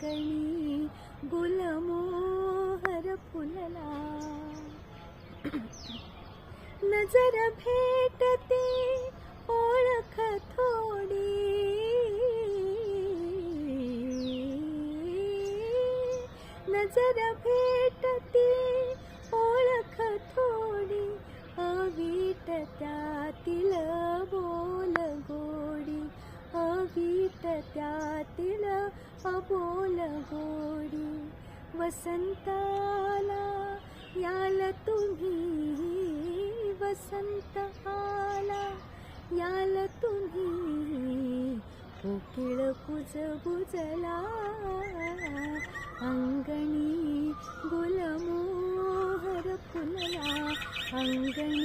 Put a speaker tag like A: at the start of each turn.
A: अंगणी गुलमोहर फुलला. नजर भेटते ओळख थोडी, नजर भेटते ओळख थोडी, अवीट त्यातील बोल गोडी, अवीट त्यातील अबोल गोडी. वसंताला याल तुम्ही, वसंत आला याल तुम्ही, कोकिळ कुजबुजला. अंगणी गुलमोहर फुलला, अंगणी